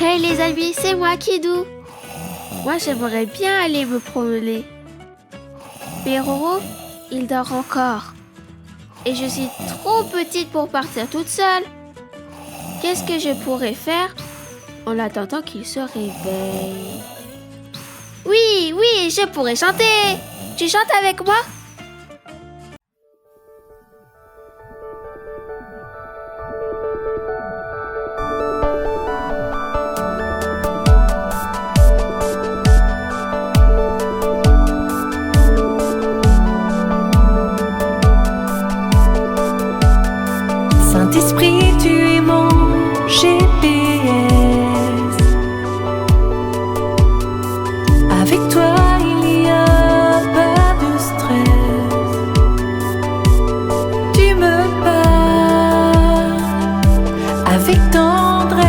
Hey les amis, c'est moi Kidou. Moi j'aimerais bien aller me promener. Mais Roro, il dort encore. Et je suis trop petite pour partir toute seule. Qu'est-ce que je pourrais faire en attendant qu'il se réveille? Oui, oui, je pourrais chanter. Tu chantes avec moi? Saint-Esprit, tu es mon GPS. Avec toi, il n'y a pas de stress. Tu me parles avec tendresse.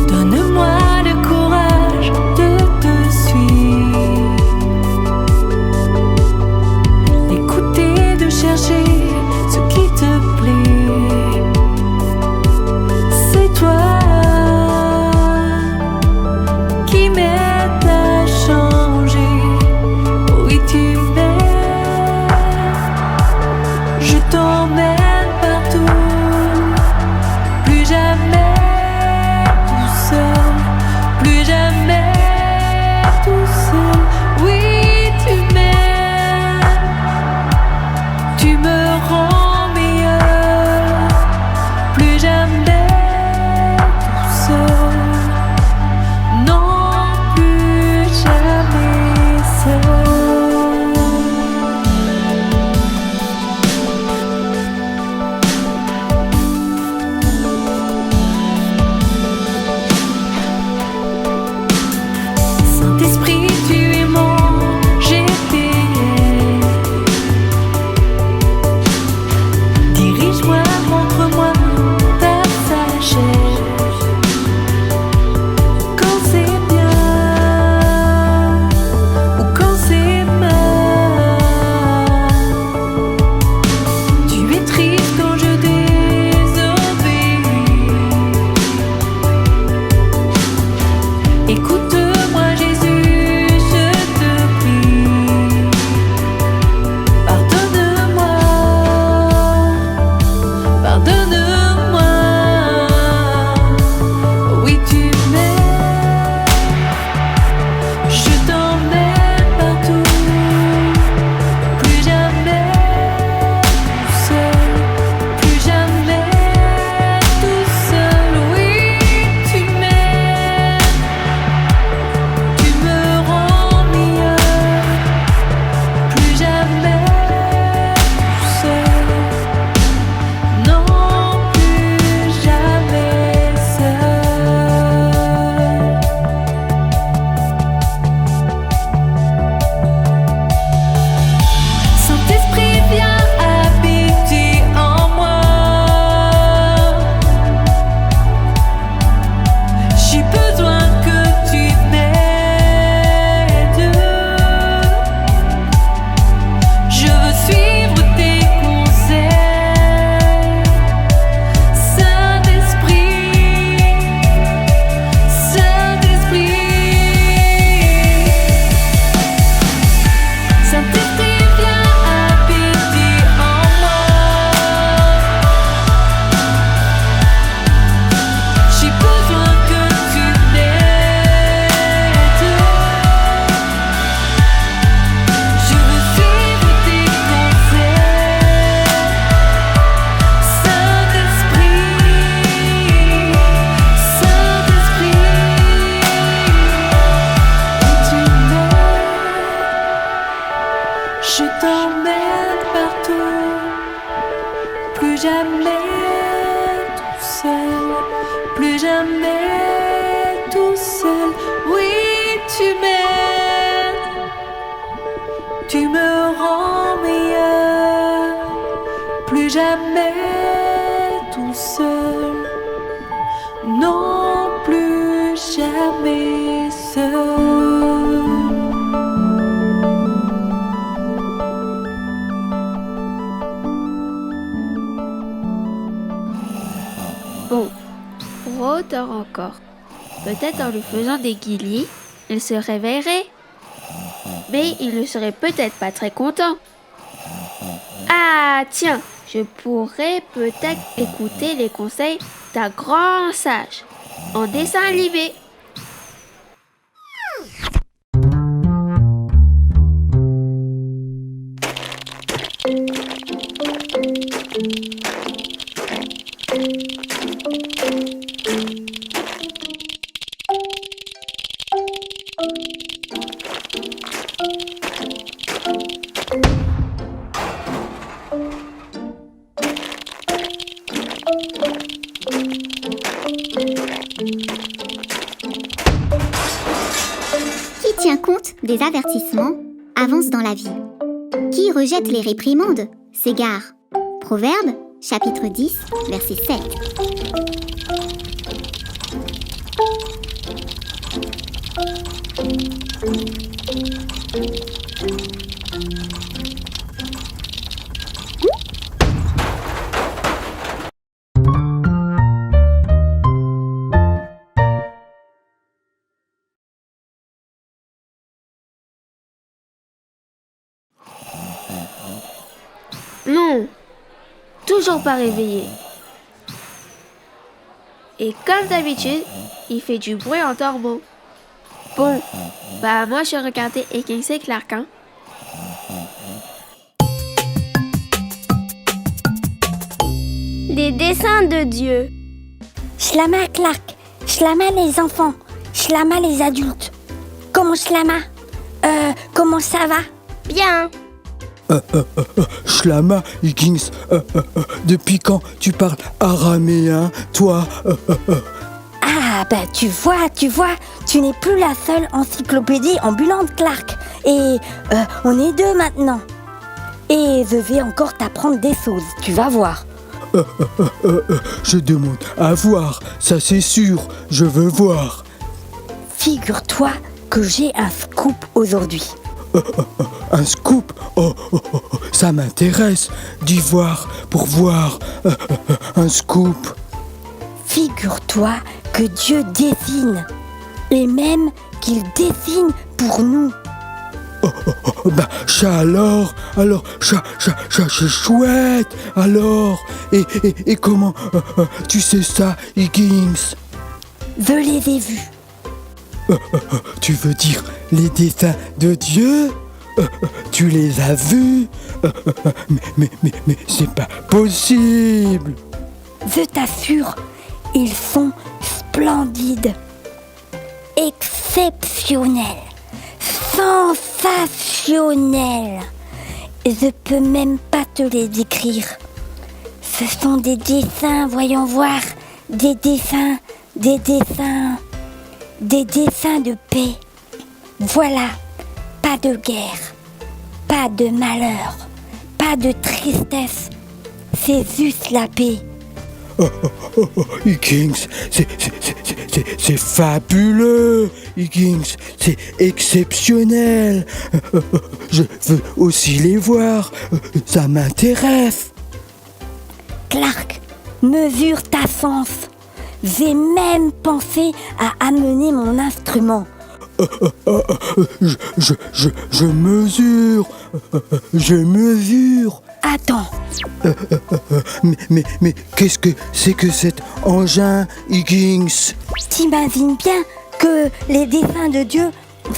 Donne-moi le courage de te suivre. D'écouter, de chercher ce qui te plaît. C'est toi qui m'aide à changer. Oui, tu m'aides. Je t'emmène partout. Plus jamais tout seul. Plus jamais tout seul. Oui, tu m'aides. Tu me rends meilleur. Plus jamais tout seul. Non, plus jamais seul. Saint-Esprit, tu es mon GPS. Dirige-moi, montre-moi ta sagesse. Quand c'est bien ou quand c'est mal. Tu es triste quand je désobéis. Écoute-moi, Jésus, je te prie. Pardonne-moi, pardonne-moi. Oui, tu m'aimes. Je t'emmène partout. Plus jamais tout seul. Plus jamais tout seul. Oui, tu m'aimes. Tu me rends meilleur. Plus jamais tout seul. Non, plus jamais seul. Saint-Esprit, viens habiter en moi. J'ai besoin que tu m'aides. Je veux suivre tes conseils. Saint-Esprit, Saint-Esprit. Saint-Esprit, viens habiter en moi. J'ai besoin que tu m'aides. Je veux suivre tes conseils. Saint-Esprit, Saint-Esprit. Et tu m'aides. Je t'emmène partout. Plus jamais tout seul. Plus jamais tout seul. Oui, tu m'aides. Tu me rends meilleur. Plus jamais tout seul. Non, plus jamais seul. Bon, Pro dort encore. Peut-être en lui faisant des guillis, il se réveillerait. Mais il ne serait peut-être pas très content. Ah tiens, je pourrais peut-être écouter les conseils d'un grand sage en dessin animé. Qui tient compte des avertissements avance dans la vie. Qui rejette les réprimandes s'égare. Proverbe, chapitre 10, verset 7. Non, toujours pas réveillé. Et comme d'habitude, il fait du bruit en dormant. Bon, bah moi je regardais Higgins et Clark, hein. Des dessins de Dieu. Shlama Clark, Shlama les enfants, Shlama les adultes. Comment Shlama comment ça va? Bien. Shlama, Higgins, depuis quand tu parles araméen, toi? Ah bah tu vois, tu n'es plus la seule encyclopédie ambulante Clark. Et on est deux maintenant. Et je vais encore t'apprendre des choses, tu vas voir. Je demande à voir, ça c'est sûr, je veux voir. Figure-toi que j'ai un scoop aujourd'hui. Un scoop? Ça m'intéresse d'y voir pour voir. Un scoop. Figure-toi que Dieu dessine, et même qu'il dessine pour nous. Bah, alors, c'est chouette, alors. Et comment tu sais ça, Higgins? Je les ai vus. Tu veux dire les dessins de Dieu? Tu les as vus? Mais c'est pas possible. Je t'assure, ils sont splendides, exceptionnels, sensationnels. Je peux même pas te les décrire. Ce sont des dessins, voyons voir, des dessins de paix. Voilà, pas de guerre, pas de malheur, pas de tristesse. C'est juste la paix. Higgins, c'est fabuleux, Higgins, c'est exceptionnel. Je veux aussi les voir, ça m'intéresse. Clark, mesure ta sens. J'ai même pensé à amener mon instrument. Je mesure. Attends, Mais qu'est-ce que c'est que cet engin, Higgins? t'imagines bien que les dessins de Dieu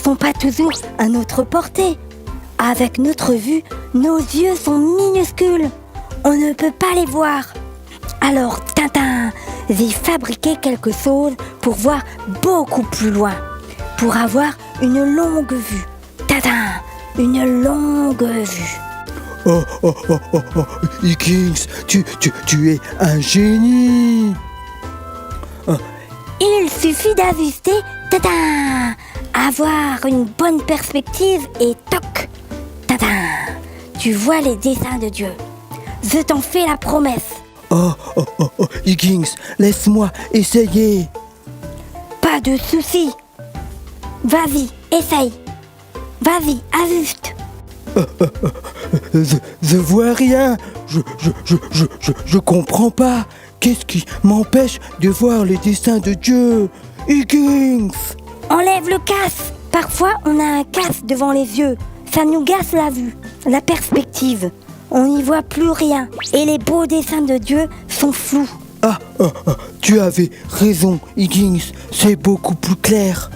sont pas toujours à notre portée. Avec notre vue, nos yeux sont minuscules. On ne peut pas les voir. Alors, Tintin, j'ai fabriqué quelque chose pour voir beaucoup plus loin. Pour avoir une longue vue. Tintin, une longue vue. Oh, Higgins, tu es un génie. Il suffit d'ajuster, tadam, avoir une bonne perspective et toc, tadam, tu vois les dessins de Dieu. Je t'en fais la promesse. Oh, Higgins, laisse-moi essayer. Pas de soucis. Vas-y, essaye. Vas-y, ajuste. Je vois rien. Je comprends pas. qu'est-ce qui m'empêche de voir les desseins de Dieu? Higgins! Enlève le casque. Parfois, on a un casque devant les yeux. Ça nous gâche la vue, la perspective. On n'y voit plus rien. Et les beaux dessins de Dieu sont flous. Tu avais raison, Higgins, c'est beaucoup plus clair.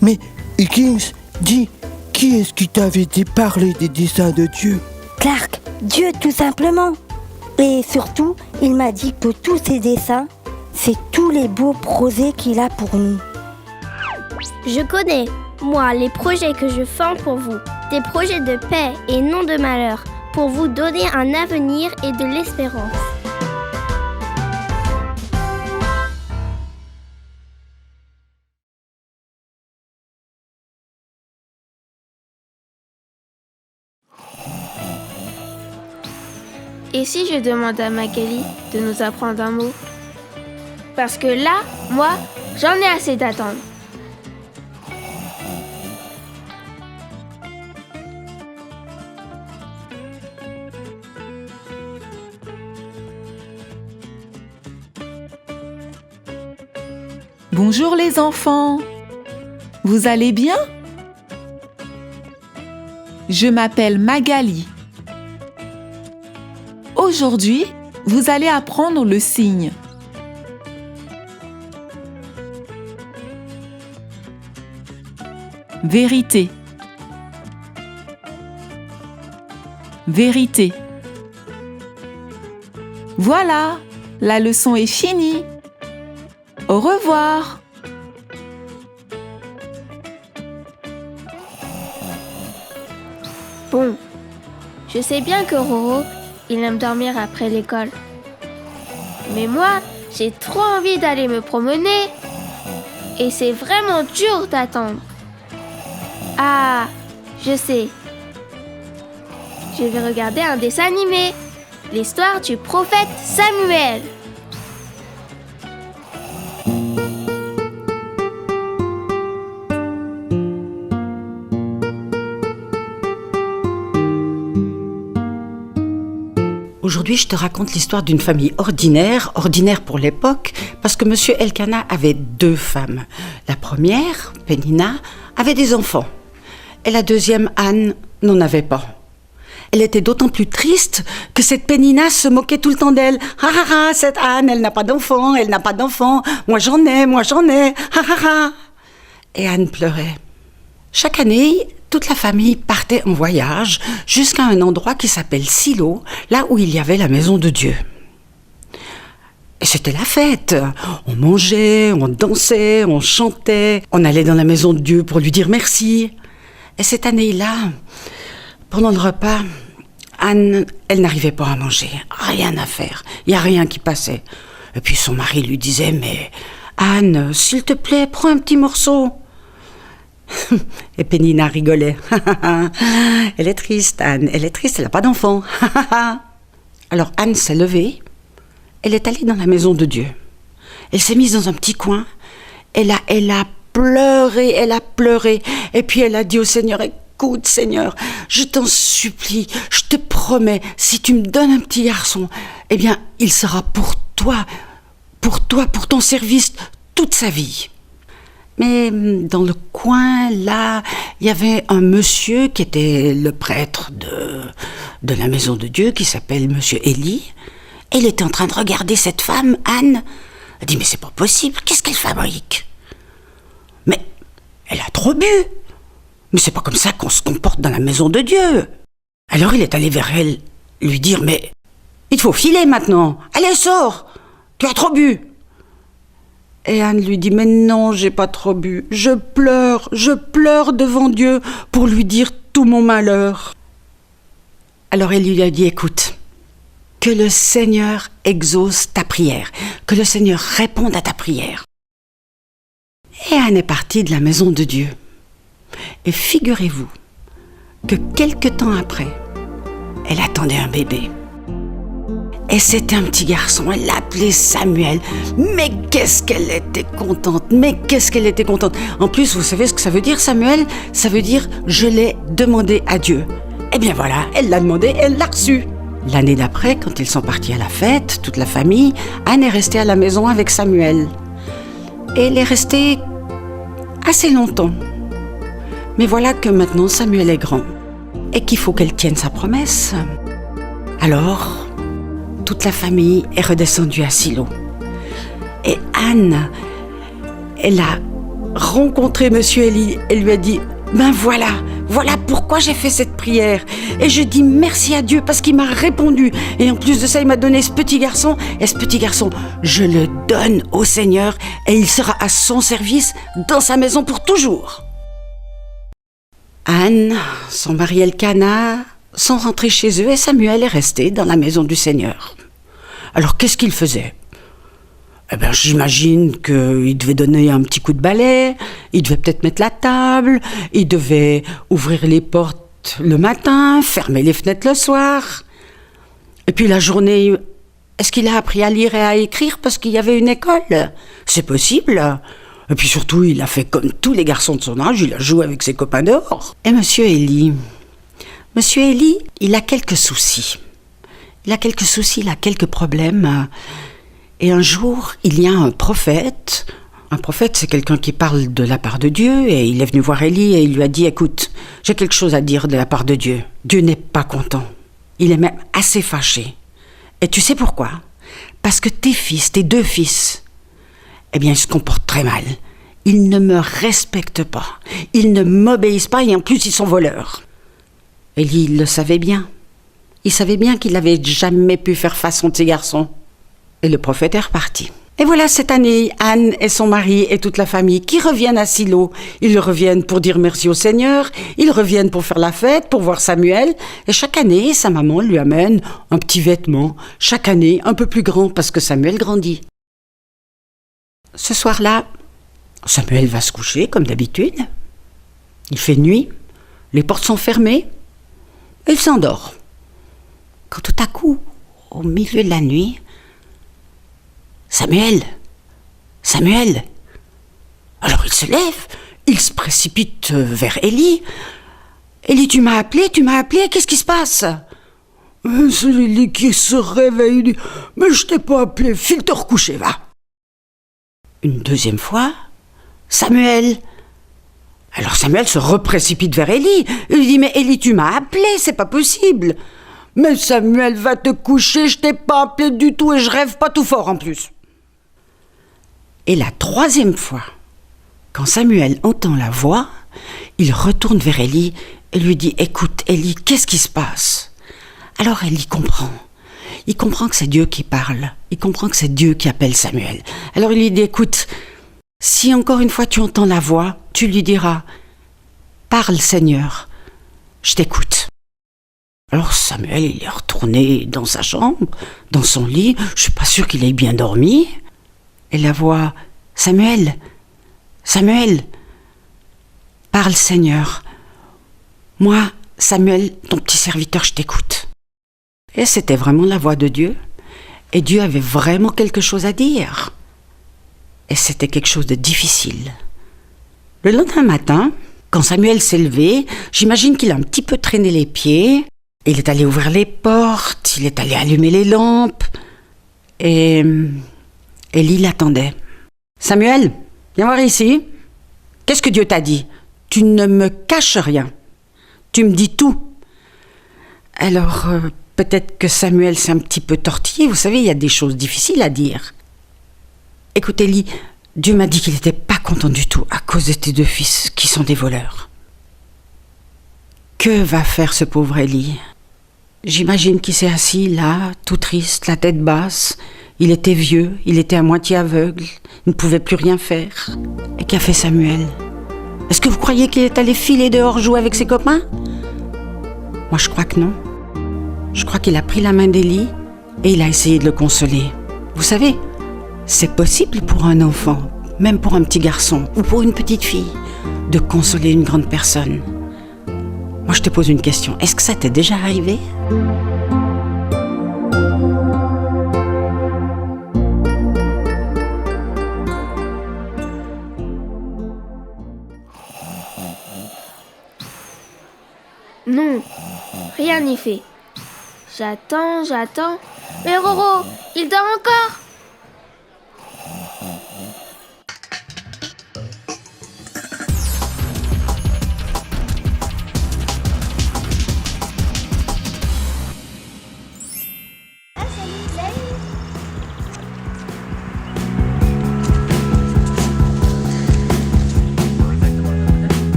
Mais, Higgins, dis, qui est-ce qui t'avait parlé des desseins de Dieu? Clark, Dieu tout simplement. Et surtout, il m'a dit que tous ces dessins, c'est tous les beaux projets qu'il a pour nous. Je connais, moi, les projets que je forme pour vous. Des projets de paix et non de malheur, pour vous donner un avenir et de l'espérance. Et si je demande à Magali de nous apprendre un mot? Parce que là, moi, j'en ai assez d'attendre. Bonjour les enfants. Vous allez bien? Je m'appelle Magali. Aujourd'hui, vous allez apprendre le signe. Vérité. Vérité. Voilà, la leçon est finie. Au revoir. Bon, je sais bien que Roro, il aime dormir après l'école. Mais moi, j'ai trop envie d'aller me promener. Et c'est vraiment dur d'attendre. Ah, je sais. Je vais regarder un dessin animé. L'histoire du prophète Samuel. Aujourd'hui, je te raconte l'histoire d'une famille ordinaire pour l'époque, parce que Monsieur Elkanah avait 2 femmes. La première, Pénina, avait des enfants. Et la deuxième, Anne, n'en avait pas. Elle était d'autant plus triste que cette Pénina se moquait tout le temps d'elle. « Ha ha ha, cette Anne, elle n'a pas d'enfants, elle n'a pas d'enfants. Moi j'en ai, ha ha ha !» Et Anne pleurait. Chaque année, toute la famille partait en voyage jusqu'à un endroit qui s'appelle Silo, là où il y avait la maison de Dieu. Et c'était la fête. On mangeait, on dansait, on chantait. On allait dans la maison de Dieu pour lui dire merci. Et cette année-là, pendant le repas, Anne, elle n'arrivait pas à manger. Rien à faire. Il n'y a rien qui passait. Et puis son mari lui disait « Mais Anne, s'il te plaît, prends un petit morceau. » Et Pénina rigolait. Elle est triste, Anne. Elle est triste, elle n'a pas d'enfant. Alors Anne s'est levée. Elle est allée dans la maison de Dieu. Elle s'est mise dans un petit coin. Elle a pleuré. Et puis elle a dit au Seigneur, écoute Seigneur, je t'en supplie, je te promets, si tu me donnes un petit garçon, eh bien, il sera pour toi, pour ton service, toute sa vie. Mais dans le coin, là, il y avait un monsieur qui était le prêtre de la maison de Dieu, qui s'appelle Monsieur Élie. Et il était en train de regarder cette femme, Anne. Elle dit, mais c'est pas possible, qu'est-ce qu'elle fabrique? Mais elle a trop bu. Mais c'est pas comme ça qu'on se comporte dans la maison de Dieu. Alors il est allé vers elle, lui dire, mais il faut filer maintenant. Allez, sors, tu as trop bu. Et Anne lui dit, mais non, j'ai pas trop bu. Je pleure devant Dieu pour lui dire tout mon malheur. Alors elle lui a dit, écoute, que le Seigneur exauce ta prière, que le Seigneur réponde à ta prière. Et Anne est partie de la maison de Dieu. Et figurez-vous que quelque temps après, elle attendait un bébé. Et c'était un petit garçon, elle l'appelait Samuel. Mais qu'est-ce qu'elle était contente, En plus, vous savez ce que ça veut dire, Samuel? Ça veut dire, je l'ai demandé à Dieu. Eh bien voilà, elle l'a demandé, elle l'a reçu. L'année d'après, quand ils sont partis à la fête, toute la famille, Anne est restée à la maison avec Samuel. Et elle est restée assez longtemps. Mais voilà que maintenant Samuel est grand et qu'il faut qu'elle tienne sa promesse. Alors, toute la famille est redescendue à Silo. Et Anne, elle a rencontré Monsieur Élie et lui a dit « Ben voilà pourquoi j'ai fait cette prière. Et je dis merci à Dieu parce qu'il m'a répondu. Et en plus de ça, il m'a donné ce petit garçon. Et ce petit garçon, je le donne au Seigneur et il sera à son service dans sa maison pour toujours. » Anne, son mari Elkana sont rentrés chez eux et Samuel est resté dans la maison du Seigneur. Alors qu'est-ce qu'il faisait ? Eh bien, j'imagine qu'il devait donner un petit coup de balai, il devait peut-être mettre la table, il devait ouvrir les portes le matin, fermer les fenêtres le soir. Et puis la journée, est-ce qu'il a appris à lire et à écrire parce qu'il y avait une école ? C'est possible. Et puis surtout, il a fait comme tous les garçons de son âge, il a joué avec ses copains dehors. Et Monsieur Élie, il a quelques soucis. Il a quelques problèmes. Et un jour, il y a un prophète. Un prophète, c'est quelqu'un qui parle de la part de Dieu. Et il est venu voir Élie et il lui a dit « Écoute, j'ai quelque chose à dire de la part de Dieu. Dieu n'est pas content. Il est même assez fâché. Et tu sais pourquoi ? Parce que tes 2 fils, eh bien, ils se comportent très mal. Ils ne me respectent pas. Ils ne m'obéissent pas et en plus, ils sont voleurs. » Élie, il le savait bien. Il savait bien qu'il n'avait jamais pu faire façon de ses garçons. Et le prophète est reparti. Et voilà cette année, Anne et son mari et toute la famille qui reviennent à Silo. Ils reviennent pour dire merci au Seigneur, ils reviennent pour faire la fête, pour voir Samuel. Et chaque année, sa maman lui amène un petit vêtement. Chaque année, un peu plus grand parce que Samuel grandit. Ce soir-là, Samuel va se coucher comme d'habitude. Il fait nuit, les portes sont fermées et il s'endort. Quand tout à coup, au milieu de la nuit, Samuel. Alors il se lève, il se précipite vers Élie. Élie, tu m'as appelé, qu'est-ce qui se passe ? C'est Élie qui se réveille, il dit, mais je t'ai pas appelé, file te recoucher, va. Une deuxième fois, Samuel. Alors Samuel se reprécipite vers Élie. Il lui dit, mais Élie, tu m'as appelé, c'est pas possible. Mais Samuel, va te coucher, je t'ai pas appelé du tout et je rêve pas tout fort en plus. Et la 3e fois, quand Samuel entend la voix, il retourne vers Élie et lui dit « Écoute, Élie, qu'est-ce qui se passe ?» Alors Élie comprend. Il comprend que c'est Dieu qui parle. Il comprend que c'est Dieu qui appelle Samuel. Alors il lui dit « Écoute, si encore une fois tu entends la voix, tu lui diras « Parle, Seigneur, je t'écoute. » Alors Samuel, il est retourné dans sa chambre, dans son lit. Je suis pas sûre qu'il ait bien dormi. Et la voix « Samuel, parle Seigneur. Moi, Samuel, ton petit serviteur, je t'écoute. » Et c'était vraiment la voix de Dieu. Et Dieu avait vraiment quelque chose à dire. Et c'était quelque chose de difficile. Le lendemain matin, quand Samuel s'est levé, j'imagine qu'il a un petit peu traîné les pieds. Il est allé ouvrir les portes, il est allé allumer les lampes. Et Élie l'attendait. « Samuel, viens voir ici. Qu'est-ce que Dieu t'a dit ? Tu ne me caches rien. Tu me dis tout. » Alors, peut-être que Samuel s'est un petit peu tortillé. Vous savez, il y a des choses difficiles à dire. « Écoute, Élie, Dieu m'a dit qu'il n'était pas content du tout à cause de tes 2 fils qui sont des voleurs. » Que va faire ce pauvre Élie ? J'imagine qu'il s'est assis là, tout triste, la tête basse. Il était vieux, il était à moitié aveugle, il ne pouvait plus rien faire. Et qu'a fait Samuel ? Est-ce que vous croyez qu'il est allé filer dehors jouer avec ses copains ? Moi, je crois que non. Je crois qu'il a pris la main d'Élie et il a essayé de le consoler. Vous savez, c'est possible pour un enfant, même pour un petit garçon ou pour une petite fille, de consoler une grande personne. Moi, je te pose une question. Est-ce que ça t'est déjà arrivé ? Non, rien n'y fait. J'attends. Mais Roro, il dort encore.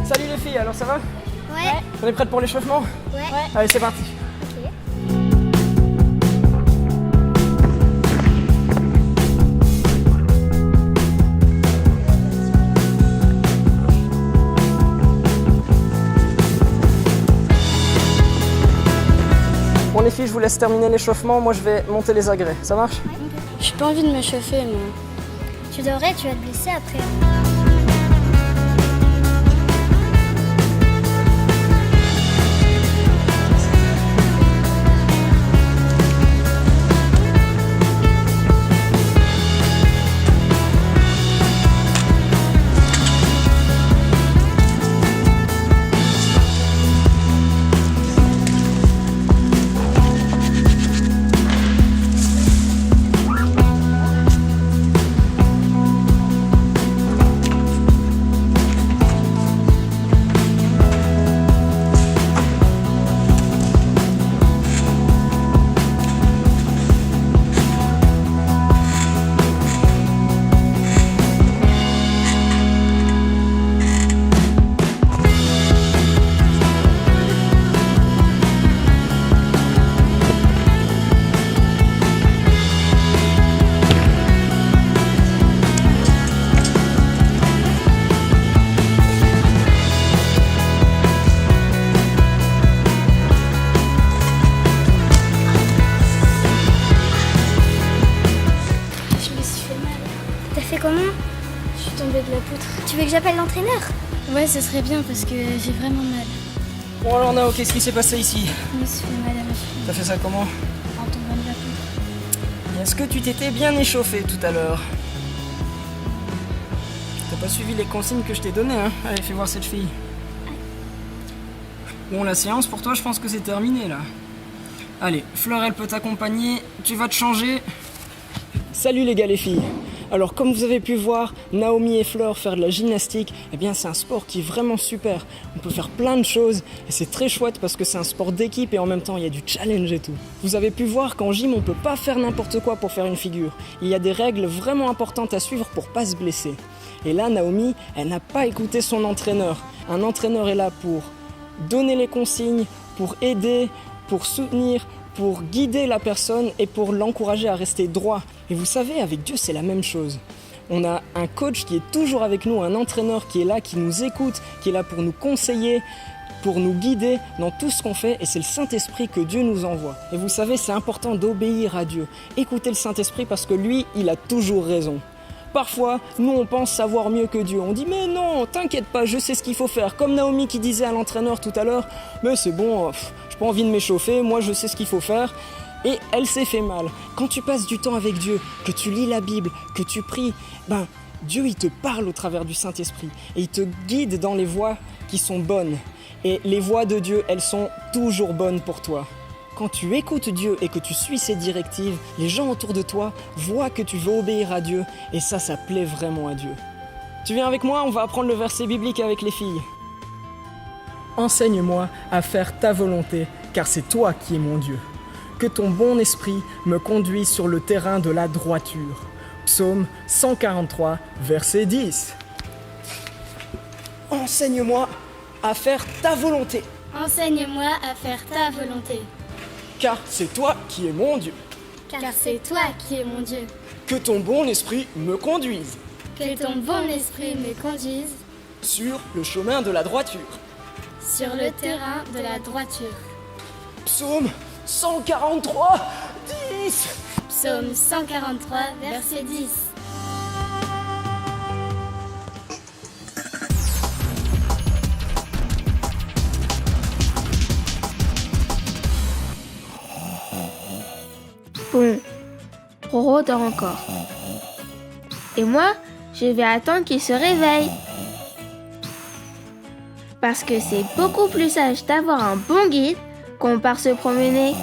Salut les filles, alors ça va? Ouais. On est prêtes pour l'échauffement? Ouais. Allez, c'est parti. Bon les filles, je vous laisse terminer l'échauffement, moi je vais monter les agrès, ça marche? J'ai pas envie de me chauffer, moi. Tu devrais, tu vas te blesser après. Je me suis fait mal. T'as fait comment? Je suis tombée de la poutre. Tu veux que j'appelle l'entraîneur? Ouais, ce serait bien parce que j'ai vraiment mal. Bon alors Nao, qu'est-ce qui s'est passé ici? Je me suis fait mal à ma cheville T'as fait ça comment? en tombant de la poutre. Est-ce que tu t'étais bien échauffé tout à l'heure? T'as pas suivi les consignes que je t'ai données, hein? Allez, fais voir cette fille. Bon, la séance pour toi, je pense que c'est terminé là. Allez, Fleur, elle peut t'accompagner. Tu vas te changer. Salut les gars, les filles. Alors, comme vous avez pu voir, Naomi et Fleur faire de la gymnastique, eh bien, c'est un sport qui est vraiment super. On peut faire plein de choses et c'est très chouette parce que c'est un sport d'équipe et en même temps, il y a du challenge et tout. Vous avez pu voir qu'en gym, on peut pas faire n'importe quoi pour faire une figure. Il y a des règles vraiment importantes à suivre pour pas se blesser. Et là, Naomi, elle n'a pas écouté son entraîneur. Un entraîneur est là pour donner les consignes, pour aider, pour soutenir, pour guider la personne et pour l'encourager à rester droit. Et vous savez, avec Dieu, c'est la même chose. On a un coach qui est toujours avec nous, un entraîneur qui est là, qui nous écoute, qui est là pour nous conseiller, pour nous guider dans tout ce qu'on fait, et c'est le Saint-Esprit que Dieu nous envoie. Et vous savez, c'est important d'obéir à Dieu. Écoutez le Saint-Esprit parce que lui, il a toujours raison. Parfois, nous on pense savoir mieux que Dieu. On dit mais non, t'inquiète pas, je sais ce qu'il faut faire. Comme Naomi qui disait à l'entraîneur tout à l'heure, mais c'est bon, j'ai pas envie de m'échauffer, moi je sais ce qu'il faut faire. Et elle s'est fait mal. Quand tu passes du temps avec Dieu, que tu lis la Bible, que tu pries, Dieu il te parle au travers du Saint-Esprit et il te guide dans les voies qui sont bonnes. Et les voies de Dieu, elles sont toujours bonnes pour toi. Quand tu écoutes Dieu et que tu suis ses directives, les gens autour de toi voient que tu veux obéir à Dieu et ça plaît vraiment à Dieu. Tu viens avec moi, on va apprendre le verset biblique avec les filles. Enseigne-moi à faire ta volonté, car c'est toi qui es mon Dieu. Que ton bon esprit me conduise sur le terrain de la droiture. Psaume 143, verset 10. Enseigne-moi à faire ta volonté, Enseigne-moi à faire ta volonté, car c'est toi qui es mon Dieu. car c'est toi qui es mon Dieu. Que ton bon esprit me conduise Que ton bon esprit me conduise sur le chemin de la droiture. sur le terrain de la droiture. Psaume 143, 10. Psaume 143, verset 10. Bon, Roro dort encore. Et moi, je vais attendre qu'il se réveille. Parce que c'est beaucoup plus sage d'avoir un bon guide qu'on part se promener